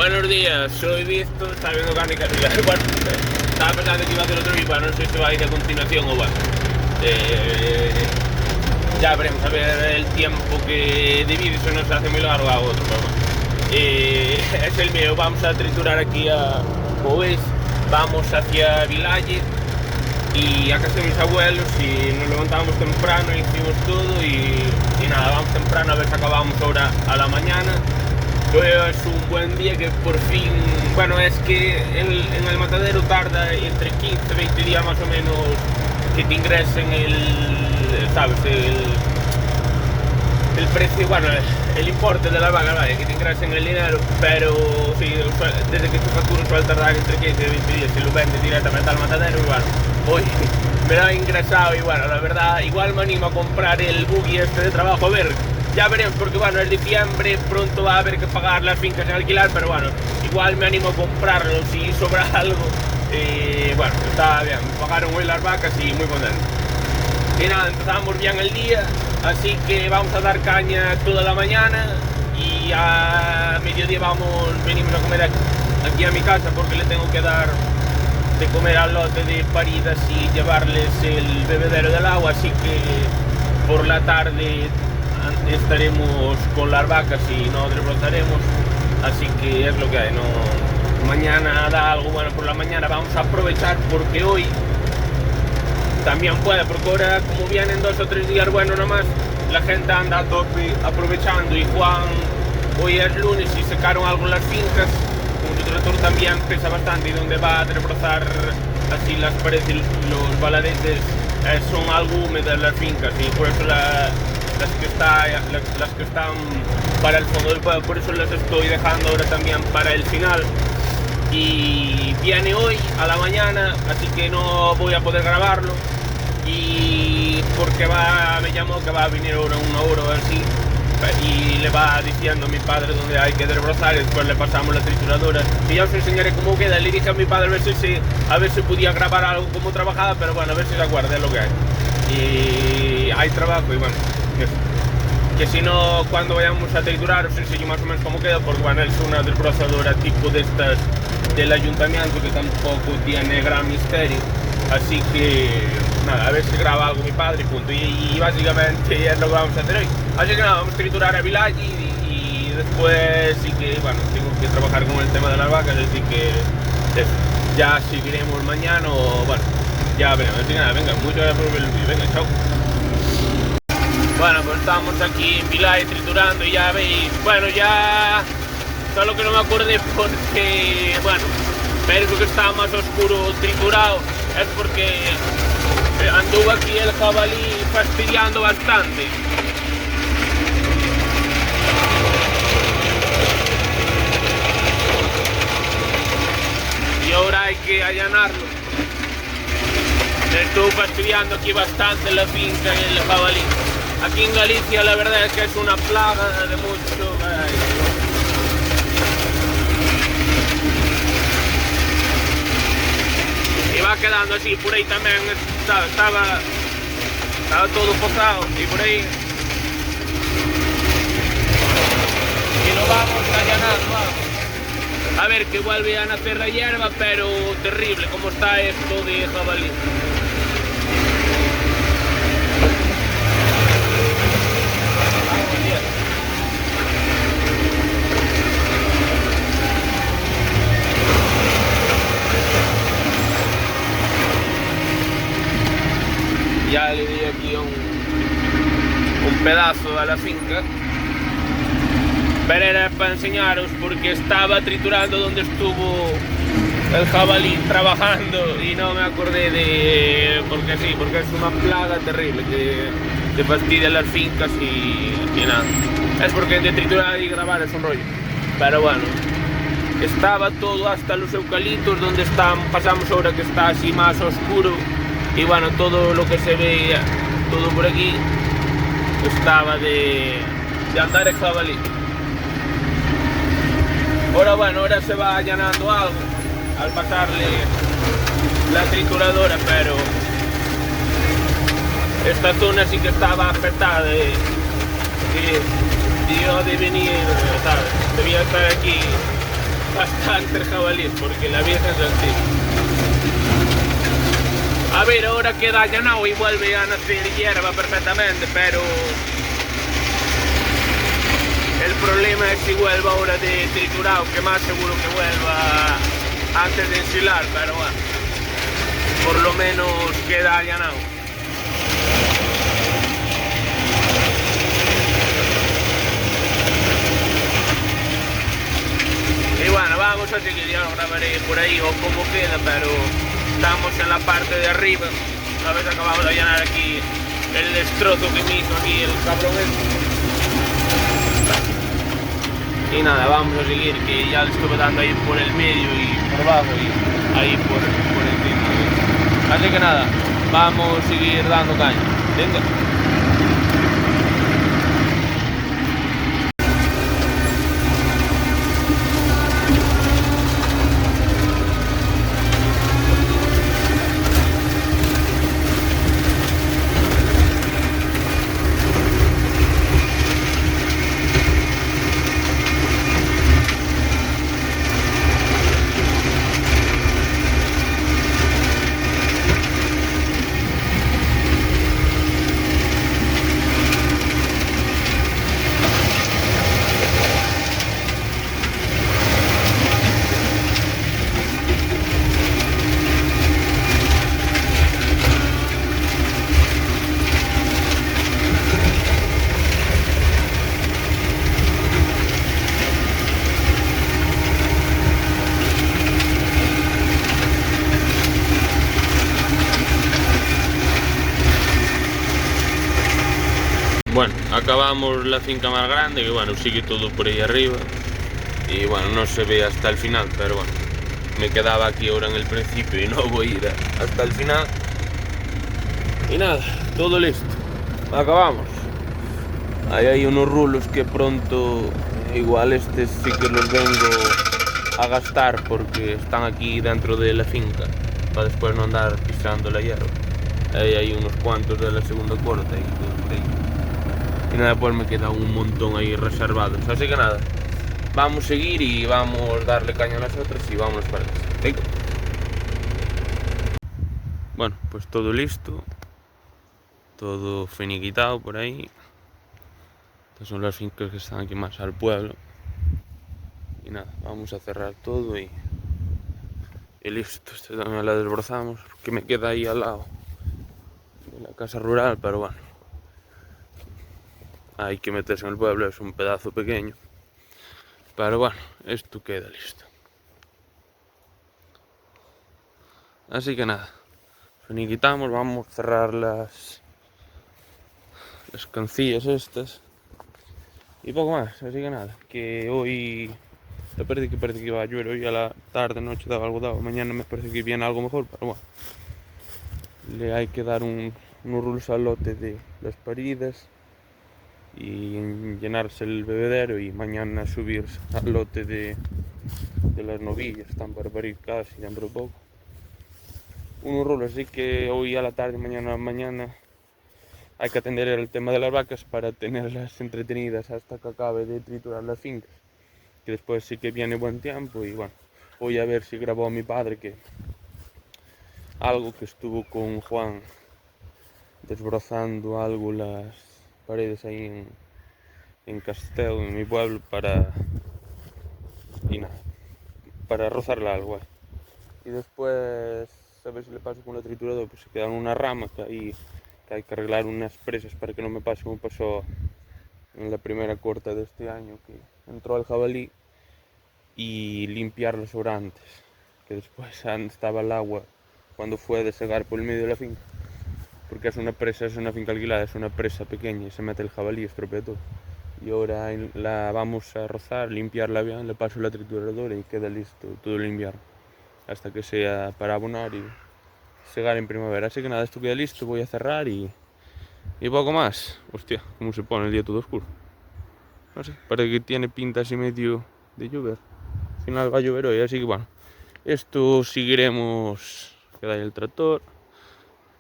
Buenos días, soy Víctor, está viendo carne y carne. Bueno, estaba pensando que iba a hacer otro vídeo, no sé si va a ir a continuación o bueno. Ya veremos, a ver el tiempo que de vídeo, se nos hace muy largo a otro, pero bueno. Es el mío, vamos a triturar aquí como veis, vamos hacia Vilalle y a casa de mis abuelos y nos levantamos temprano, hicimos todo y nada, vamos temprano a ver si acabamos ahora a la mañana. Es un buen día que por fin, bueno, es que en el matadero tarda entre 15 y 20 días más o menos que te ingresen ¿sabes? El precio, bueno, el importe de la vaca, vaya, que te ingresen el dinero, pero sí, desde que tu factura suele tardar entre 15 y 20 días, si lo vendes directamente al matadero, y bueno, hoy me lo ha ingresado y bueno, la verdad, igual me animo a comprar el buggy este de trabajo, a ver. Ya veremos, porque bueno, es diciembre, pronto va a haber que pagar las fincas en alquilar, pero bueno, igual me animo a comprarlo si sobra algo. Bueno, está bien, me pagaron hoy las vacas y muy contento. Y nada, empezamos bien el día, así que vamos a dar caña toda la mañana y a mediodía venimos a comer aquí a mi casa porque le tengo que dar de comer al lote de paridas y llevarles el bebedero del agua, así que por la tarde estaremos con las vacas y no desbrozaremos, así que es lo que hay, no, mañana da algo bueno por la mañana, vamos a aprovechar porque hoy también puede, porque ahora como vienen 2 o 3 días buenos nomás, la gente anda a tope aprovechando y Juan, hoy es lunes y secaron algo en las fincas, como su tractor también pesa bastante y donde va a desbrozar así las paredes y los baladetes son algo húmedas las fincas y por eso las que están para el fondo del pueblo, por eso las estoy dejando ahora también para el final. Y viene hoy a la mañana, así que no voy a poder grabarlo. Y porque me llamó que va a venir ahora una hora o así. Y le va diciendo a mi padre dónde hay que desbrozar y después le pasamos la trituradora. Y ya os enseñaré cómo queda. Le dije a mi padre a ver si podía grabar algo como trabajaba, pero bueno, a ver si se acuerda de lo que hay. Y hay trabajo y bueno. Que si no, cuando vayamos a triturar os enseño más o menos cómo queda, porque bueno, es una desbrozadora tipo de estas del ayuntamiento que tampoco tiene gran misterio, así que nada, a ver si graba algo mi padre, punto, y básicamente es lo que vamos a hacer hoy. Así que nada, vamos a triturar a Vilalle y después sí que, bueno, tengo que trabajar con el tema de las vacas, así que eso, ya seguiremos mañana o bueno, ya veremos. Así que nada, venga, muchas gracias por ver el vídeo, venga, chao. Bueno, pues estamos aquí en Vilalle triturando y ya veis, bueno, ya solo que no me acordé porque, bueno, pero que está más oscuro triturado es porque anduvo aquí el jabalí fastidiando bastante. Y ahora hay que allanarlo. Me estuvo fastidiando aquí bastante la finca y el jabalí. Aquí en Galicia la verdad es que es una plaga de mucho. Y va quedando así, por ahí también estaba todo posado y por ahí. Y lo vamos a allanar, vamos. A ver que vuelve a nacer la hierba, pero terrible como está esto de jabalí. Ya le di aquí un pedazo a la finca, pero era para enseñaros porque estaba triturando donde estuvo el jabalí trabajando y no me acordé porque sí, porque es una plaga terrible que te fastidia las fincas y nada, es porque de triturar y grabar es un rollo, pero bueno, estaba todo hasta los eucaliptos donde pasamos ahora que está así más oscuro. Y bueno, todo lo que se ve, todo por aquí, estaba de andar el jabalí. Ahora bueno, ahora se va allanando algo al pasarle la trituradora, pero esta zona sí que estaba afectada de venir, ¿sabes? Debía estar aquí bastantes jabalíes porque la Virgen es así. A ver, ahora queda allanado y vuelve a nacer hierba perfectamente, pero el problema es si vuelva ahora de triturado, que más seguro que vuelva antes de ensilar, pero bueno, por lo menos queda allanado. Y bueno, vamos a seguir, ya lo grabaré por ahí o cómo queda, pero estamos en la parte de arriba. Una vez acabamos de allanar aquí el destrozo que me hizo aquí el cabrón este. Y nada, vamos a seguir, que ya le estuve dando ahí por el medio y por abajo y ahí por encima. Así que nada, vamos a seguir dando caña. Venga. Bueno, acabamos la finca más grande, que bueno, sigue todo por ahí arriba. Y bueno, no se ve hasta el final, pero bueno, me quedaba aquí ahora en el principio y no voy a ir hasta el final. Y nada, todo listo, acabamos. Ahí hay unos rulos que pronto, igual estos sí que los vengo a gastar porque están aquí dentro de la finca, para después no andar pisando la hierba. Ahí hay unos cuantos de la segunda corta y todo por ahí. Y nada, pues me queda un montón ahí reservados. Así que nada, vamos a seguir y vamos a darle caña a las otras y vámonos para casa. ¿Venga? Bueno, pues todo listo, todo finiquitado por ahí. Estas son las fincas que están aquí más al pueblo. Y nada, vamos a cerrar todo y listo. Esta también la desbrozamos, que me queda ahí al lado de la casa rural, pero bueno, hay que meterse en el pueblo, es un pedazo pequeño. Pero bueno, esto queda listo. Así que nada, finiquitamos, vamos a cerrar las cancillas estas y poco más. Así que nada, que hoy parece que iba a llover, hoy a la tarde, noche daba algo dado, mañana me parece que viene algo mejor, pero bueno, le hay que dar unos rulos al lote de las paridas y llenarse el bebedero y mañana subirse al lote de las novillas, están para parir casi dentro de poco. Unos rulos, así que hoy a la tarde, mañana hay que atender el tema de las vacas para tenerlas entretenidas hasta que acabe de triturar las fincas, que después sí que viene buen tiempo. Y bueno, voy a ver si grabó a mi padre que algo que estuvo con Juan desbrozando algo las paredes ahí en Castell, en mi pueblo, para rozarla algo. Y después a ver si le paso con la trituradora, pues se quedan una rama que hay que arreglar unas presas para que no me pase como pasó en la primera corta de este año, que entró el jabalí, y limpiarlo sobre antes, que después estaba el agua cuando fue de segar por el medio de la finca, porque es una finca alquilada, es una presa pequeña y se mete el jabalí y estropea todo. Y ahora la vamos a rozar, limpiarla bien, le paso la trituradora y queda listo todo el invierno, hasta que sea para abonar y segar en primavera. Así que nada, esto queda listo, voy a cerrar y poco más. Hostia, cómo se pone el día todo oscuro. No sé, parece que tiene pinta así medio de llover. Al final va a llover hoy, así que bueno, esto seguiremos, queda ahí el tractor,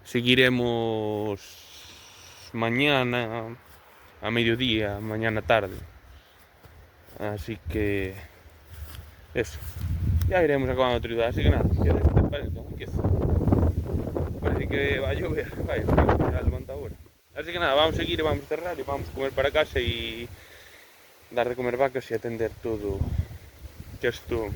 seguiremos mañana a mediodía, mañana tarde. Así que eso. Ya iremos acabando a triturar, así que nada, ¿qué te parece? Parece que va a llover, vaya, ya levanta ahora. Así que nada, vamos a seguir y vamos a cerrar y vamos a comer para casa y dar de comer vacas y atender todo, que esto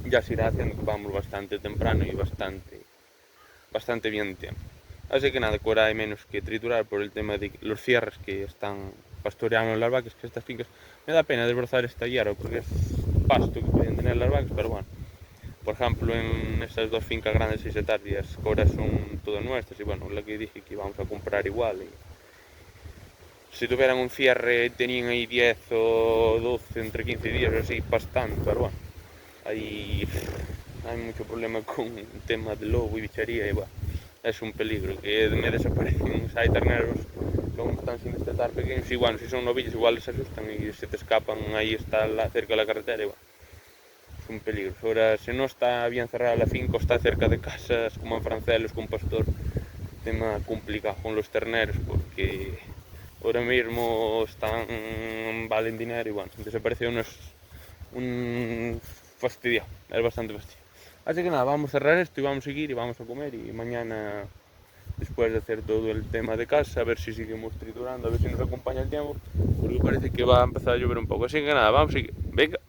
ya se irá haciendo, que vamos bastante temprano y bastante bien de tiempo. Así que nada, que ahora hay menos que triturar por el tema de los cierres que están pastoreando las vacas, que estas fincas me da pena desbrozar esta hierba porque es pasto que pueden tener las vacas, pero bueno, por ejemplo en estas dos fincas grandes 6 hectáreas que ahora son todas nuestras y bueno, la que dije que íbamos a comprar igual y si tuvieran un cierre tenían ahí 10 o 12 entre 15 días o así bastante, pero bueno, hay mucho problema con el tema de lobo y bicharía y bueno, es un peligro que me desaparecen. O sea, hay terneros que aún están sin destetar pequeños y bueno, si son novillos igual les asustan y se te escapan, ahí está cerca de la carretera y bueno, es un peligro. Ahora, si no está bien cerrada la finca o está cerca de casas como en Francelos, con pastor, tema complicado con los terneros porque ahora mismo valen dinero y bueno, desapareció un fastidio, es bastante fastidio. Así que nada, vamos a cerrar esto y vamos a seguir y vamos a comer y mañana, después de hacer todo el tema de casa, a ver si seguimos triturando, a ver si nos acompaña el tiempo, porque parece que va a empezar a llover un poco. Así que nada, vamos a seguir. Venga.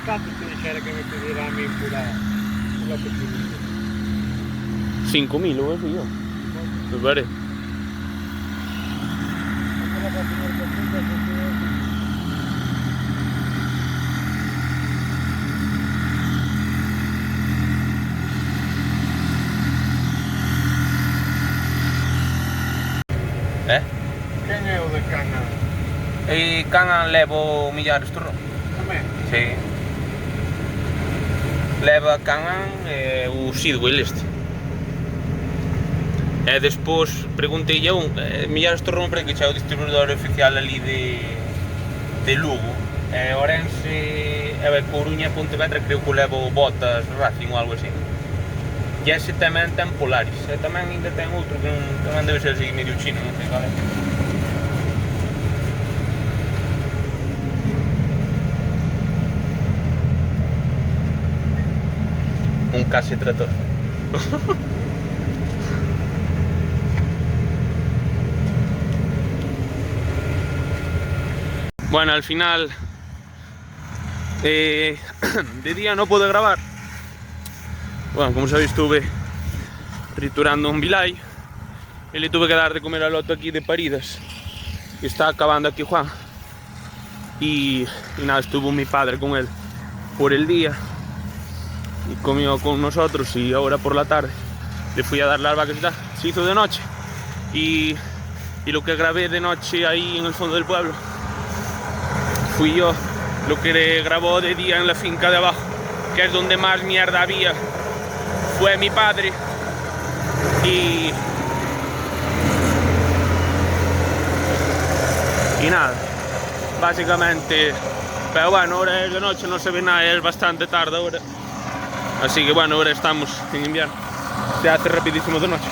tanto ti dixera que me pedirá a mí pula pequeñita. 5.000 o eso yo. Me parece. Aquela para tener cosita, Quen é o de Cana? E Canan levo Millares Torrón. Tamén? Sí. Leva Canan e o Sidwell este. E despois preguntei a un, Millares Torrón para que xa é o distribuidor oficial ali de Lugo. E Ourense, Coruña e Pontevedra creo que levo Botas Racing ou algo así. E ese tamén ten Polaris, e tamén ainda ten outro que tamén debe ser así medio chino, non sei cal é. Un case trator. Bueno, al final de día no pude grabar. Bueno, como sabéis, estuve triturando un vilay y le tuve que dar de comer al loto aquí de paridas. Y está acabando aquí Juan. Y nada, estuvo mi padre con él por el día y comió con nosotros, y ahora por la tarde le fui a dar las vacas y tal. Se hizo de noche y lo que grabé de noche ahí en el fondo del pueblo fui yo. Lo que grabó de día en la finca de abajo, que es donde más mierda había, fue mi padre. Y nada, básicamente. Pero bueno, ahora es de noche, no se ve nada, es bastante tarde ahora. Así que bueno, ahora estamos en invierno, se hace rapidísimo de noche.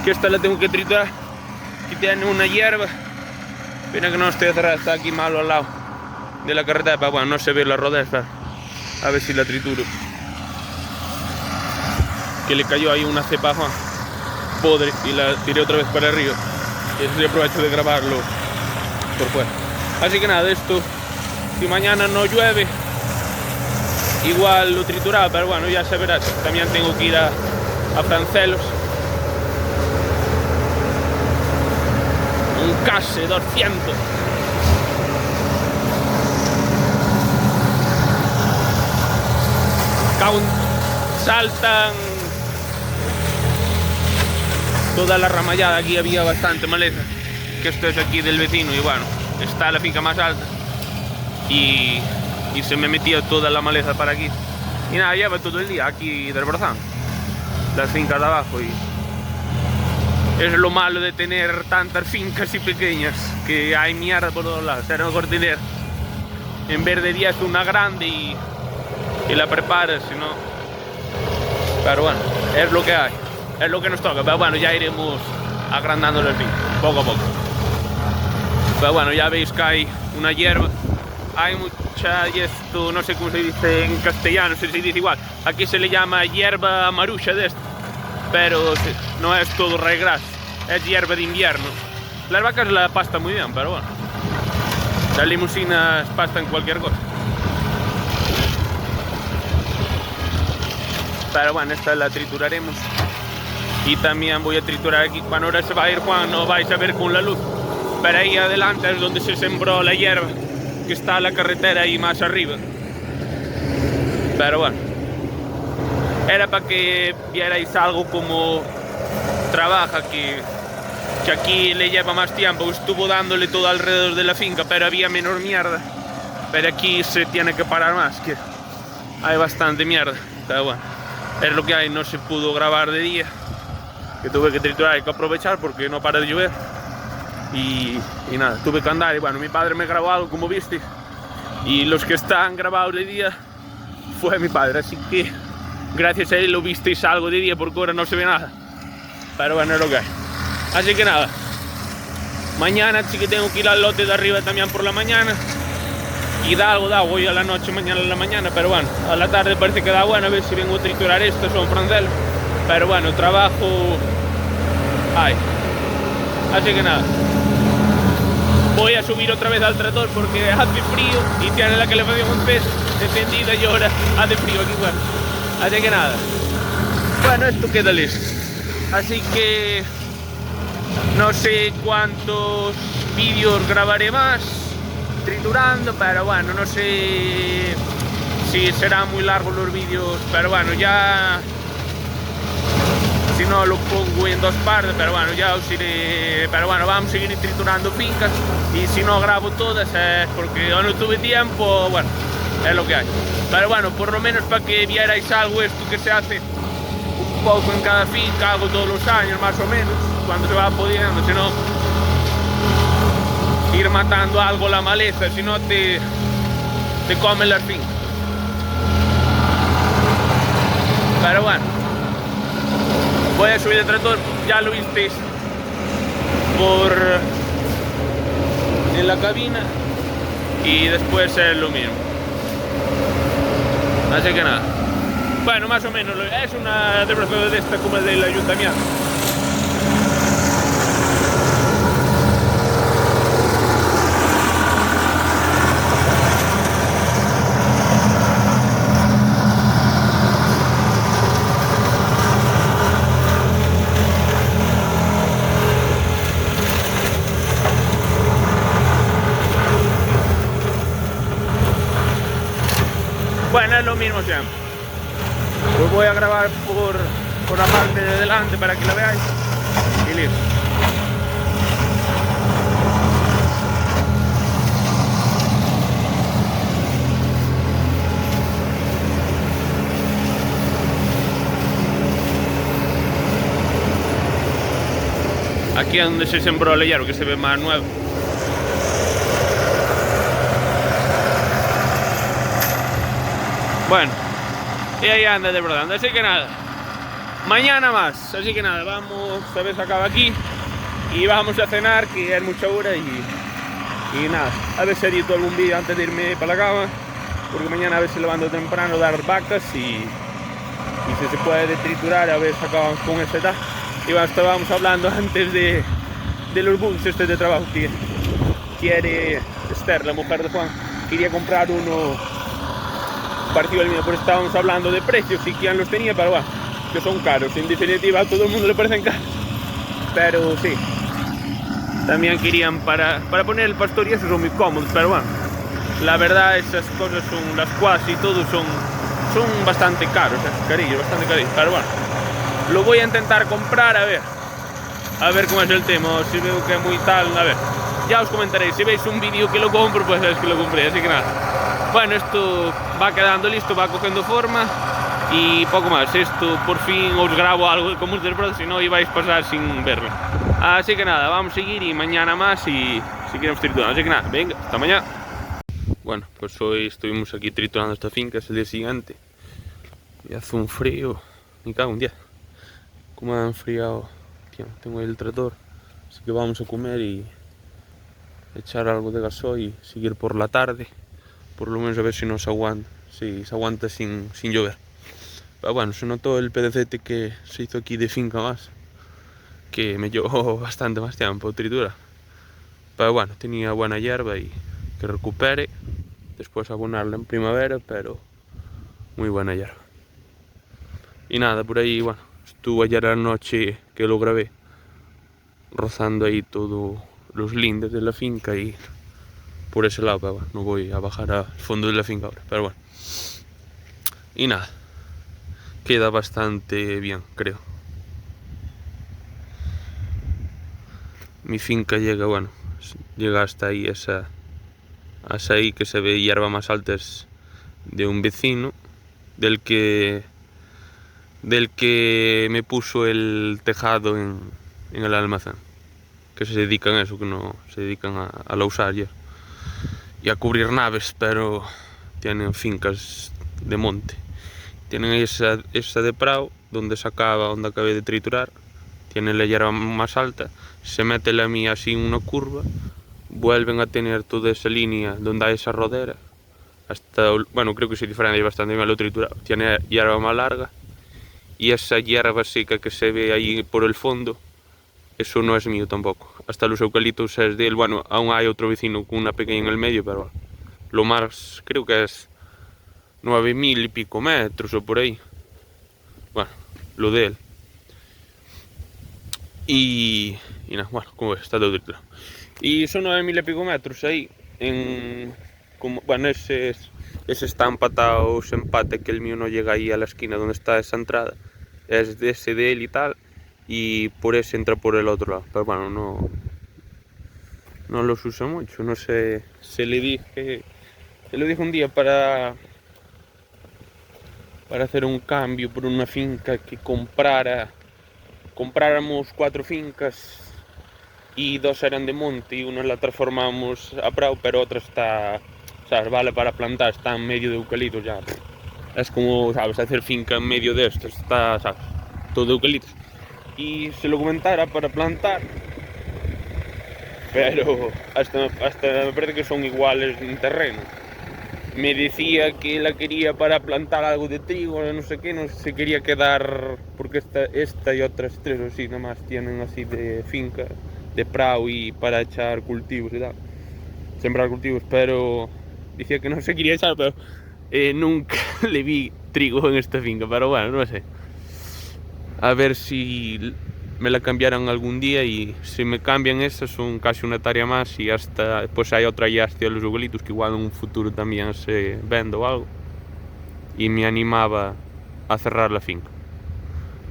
Que esta la tengo que triturar, que tiene una hierba. Pena que no esté cerrada, está aquí malo al lado de la carretera, pero bueno, no se ve la rodez, pero a ver si la trituro. Que le cayó ahí una cepa podre y la tiré otra vez para arriba. Y así aprovecho de grabarlo por fuera. Así que nada, esto, si mañana no llueve, igual lo trituraba, pero bueno, ya se verá. También tengo que ir a Francelos. Un case 200. Saltan toda la ramallada. Aquí había bastante maleza, que esto es aquí del vecino, y bueno, está la finca más alta y se me metía toda la maleza para aquí. Y nada, lleva todo el día aquí desbrozando las fincas de abajo. Y es lo malo de tener tantas fincas y pequeñas, que hay mierda por todos lados. Será mejor tener, en vez de 10, una grande y la preparas, si no. Pero bueno, es lo que hay, es lo que nos toca. Pero bueno, ya iremos agrandando el fin, poco a poco. Pero bueno, ya veis que hay una hierba, hay mucha, y esto no sé cómo se dice en castellano, si se dice igual. Aquí se le llama hierba marucha de esto, pero no es todo raigras, es hierba de invierno. Las vacas la pastan muy bien, pero bueno, las limusinas pastan cualquier cosa. Pero bueno, esta la trituraremos. Y también voy a triturar aquí. Cuando ahora se va a ir Juan, no vais a ver con la luz, pero ahí adelante es donde se sembró la hierba, que está la carretera ahí más arriba. Pero bueno, era para que vierais algo como trabaja, que aquí le lleva más tiempo. Estuvo dándole todo alrededor de la finca, pero había menor mierda. Pero aquí se tiene que parar más, que hay bastante mierda. Pero bueno, es lo que hay. No se pudo grabar de día, que tuve que triturar, hay que aprovechar porque no para de llover. Y nada, tuve que andar. Y bueno, mi padre me grabó algo, como viste, y los que están grabados de día fue mi padre, así que gracias a él lo visteis algo de día, porque ahora no se ve nada. Pero bueno, es lo que hay. Así que nada, mañana sí que tengo que ir al lote de arriba también por la mañana, y da algo de agua hoy a la noche, mañana a la mañana. Pero bueno, a la tarde parece que da bueno, a ver si vengo a triturar esto, son francelos. Pero bueno, trabajo hay. Así que nada, voy a subir otra vez al tractor porque hace frío y tiene la calefacción en peso. encendida y ahora hace frío aquí, bueno. Así que nada. Bueno, esto queda listo. Así que no sé cuántos vídeos grabaré más triturando, pero bueno, no sé si serán muy largos los vídeos, pero bueno, ya si no lo pongo en dos partes, pero bueno, ya os iré, pero bueno, vamos a seguir triturando fincas y si no grabo todas es porque yo no tuve tiempo, bueno, es lo que hay. Pero bueno, por lo menos para que vierais algo esto que se hace un poco en cada finca, hago todos los años más o menos, cuando se va pudiendo, si no ir matando algo la maleza, si no te comen las fincas. Pero bueno, voy a subir el tractor, ya lo visteis en la cabina y después es lo mismo. Así que nada, bueno, más o menos es una demostración de esta como el del ayuntamiento. Bueno, es lo mismo siempre. Os voy a grabar por la parte de delante para que la veáis y listo. Aquí es donde se sembró el hierro, que se ve más nuevo. Bueno, y ahí anda de verdad, así que nada, mañana más, así que nada, vamos a ver si acaba aquí y vamos a cenar, que es mucha hora y nada, a ver si edito algún vídeo antes de irme para la cama, porque mañana a ver si levanto temprano a dar vacas y si se puede triturar, a ver si acabamos con ese tal. Y bueno, estábamos hablando antes de los bus de trabajo que quiere Esther, la mujer de Juan, quería comprar uno parecido al mío, pero estábamos hablando de precios y quién los tenía, pero bueno, que son caros, en definitiva a todo el mundo le parecen caros, pero sí, también querían para poner el pastor y eso son muy cómodos, pero bueno, la verdad esas cosas son, las cuas y todo son bastante caros, carillos, bastante carillos, pero bueno, lo voy a intentar comprar a ver cómo es el tema, si veo que es muy tal, a ver, ya os comentaré, si veis un vídeo que lo compro, pues es que lo compré, así que nada. Bueno, esto va quedando listo, va cogiendo forma y poco más. Esto por fin os grabo algo de Community Pro, si no ibais a pasar sin verlo. Así que nada, vamos a seguir y mañana más y si queremos triturando. Así que nada, venga, hasta mañana. Bueno, pues hoy estuvimos aquí triturando esta finca, es el día siguiente. Y hace un frío, me cago un día. Como ha enfriado, tío, tengo ahí el tractor. Así que vamos a comer y echar algo de gasoil y seguir por la tarde. Por lo menos a ver si nos aguanta, si se aguanta sin llover. Pero bueno, se notó el pedacete que se hizo aquí de finca más, que me llevó bastante más tiempo tritura. Pero bueno, tenía buena hierba y que recupere, después abonarla en primavera, pero muy buena hierba. Y nada, por ahí, bueno, estuve ayer a la noche que lo grabé, rozando ahí todos los lindes de la finca y por ese lado, pero bueno, no voy a bajar al fondo de la finca ahora, pero bueno. Y nada, queda bastante bien, creo. Mi finca llega, bueno, llega hasta ahí, hasta ahí que se ve hierba más alta es de un vecino, del que me puso el tejado en el almacén, que se dedican a eso, que no se dedican a la usar ya. Y a cubrir naves, pero tienen fincas de monte. Tienen esa de prado, donde acabé de triturar, tiene la hierba más alta, se mete la mía así en una curva, vuelven a tener toda esa línea donde hay esa rodera, hasta, bueno, creo que se diferencia bastante bien lo triturado, tiene hierba más larga, y esa hierba seca que se ve ahí por el fondo, eso no es mío tampoco. Hasta los eucaliptos es de él. Bueno, aún hay otro vecino con una pequeña en el medio, pero lo más creo que es 9.000 y pico metros o por ahí. Bueno, lo de él. Y nada, bueno, como ves, está todo triturado. Y son 9.000 y pico metros ahí. Bueno, ese está empatado, ese empate que el mío no llega ahí a la esquina donde está esa entrada. Es de ese de él y tal. Y por ese entra por el otro lado. Pero bueno, no los usa mucho. No sé, se lo dije un día para hacer un cambio por una finca que compráramos 4 fincas y 2 eran de monte y una la transformamos a prado, pero otra está, ¿sabes? Vale para plantar, está en medio de eucaliptos ya. Es como, ¿sabes? Hacer finca en medio de esto, está, ¿sabes? Todo de eucaliptos. Y se lo comentara para plantar, pero hasta me parece que son iguales en terreno. Me decía que la quería para plantar algo de trigo, no sé qué, no se quería quedar, porque esta y otras 3 o así nada más tienen así de finca, de prado y para echar cultivos y tal, sembrar cultivos, pero decía que no se quería echar, pero nunca le vi trigo en esta finca, pero bueno, no sé. A ver si me la cambiaran algún día, y si me cambian esa son casi una hectárea más, y hasta pues hay otra ya hacia los eucaliptos que igual en un futuro también se vende o algo, y me animaba a cerrar la finca,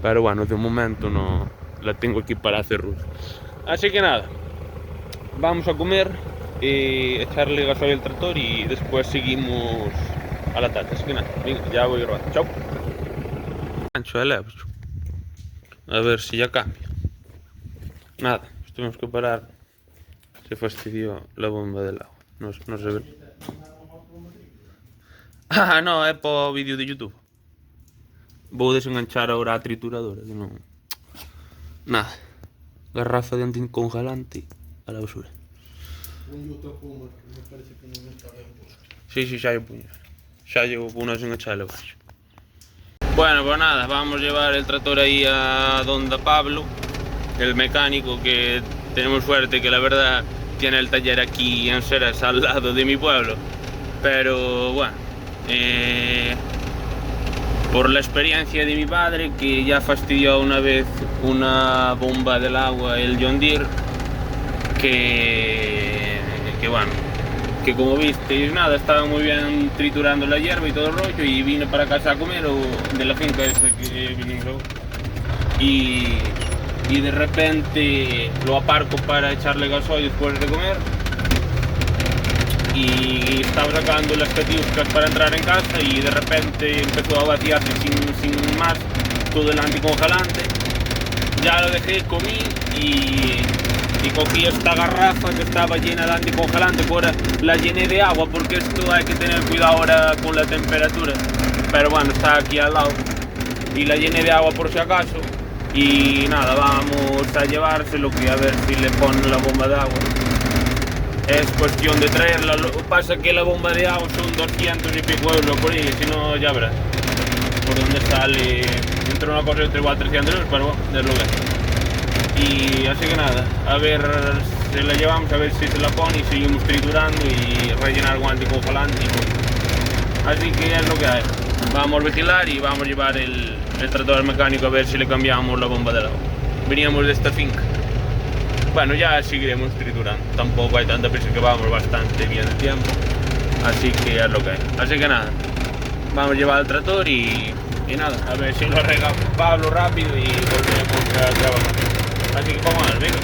pero bueno, de momento no la tengo aquí para hacer ruso. Así que nada, vamos a comer, echarle gasoil al tractor y después seguimos a la tarde. Así que nada, venga, ya voy grabando. Chao. Ancho de levas. A ver si ya cambia. Nada, tuvimos que parar. Se fastidió la bomba del agua. No se ve. Ah, no, é para o vídeo de YouTube. Vou desenganchar ahora a trituradora, que non... Nada. Garrafa de anticongelante a la basura. Un YouTube que me parece que non está ben puesto. Sí, xa lle puño. Xa lle vou desenganchar a baixo. Bueno, pues nada, vamos a llevar el tractor ahí a donde Pablo, el mecánico, que tenemos suerte que la verdad tiene el taller aquí en Seras, al lado de mi pueblo. Pero bueno, por la experiencia de mi padre, que ya fastidió una vez una bomba del agua, el John Deere, que bueno, que como visteis, nada, estaba muy bien triturando la hierba y todo el rollo, y vine para casa a comer de la finca esa que vinimos, y de repente lo aparco para echarle gasoil después de comer, y estaba sacando las catiuscas para entrar en casa, y de repente empezó a vaciarse sin más todo el anticongelante. Ya lo dejé, comí y cogí esta garrafa que estaba llena de anticongelante, ahora la llené de agua, porque esto hay que tener cuidado ahora con la temperatura, pero bueno, está aquí al lado, y la llené de agua por si acaso. Y nada, vamos a llevárselo, que a ver si le ponen la bomba de agua. Es cuestión de traerla, lo que pasa que la bomba de agua son 200 y pico euros por ahí, si no ya verás por donde sale, entre una cosa y otra igual 300 euros, pero bueno, es lo que es. Y así que nada, a ver si la llevamos, a ver si se la pone, y seguimos triturando y rellenar con anticongelante y todo. Así que es lo que hay. Vamos a vigilar y vamos a llevar el tractor al mecánico a ver si le cambiamos la bomba del agua. Veníamos de esta finca. Bueno, ya seguiremos triturando, tampoco hay tanta prisa, que vamos bastante bien de tiempo, así que es lo que hay. Así que nada, vamos a llevar el tractor y nada, a ver si lo arregla Pablo rápido y volvemos a trabajar. Así que vamos a ver, venga.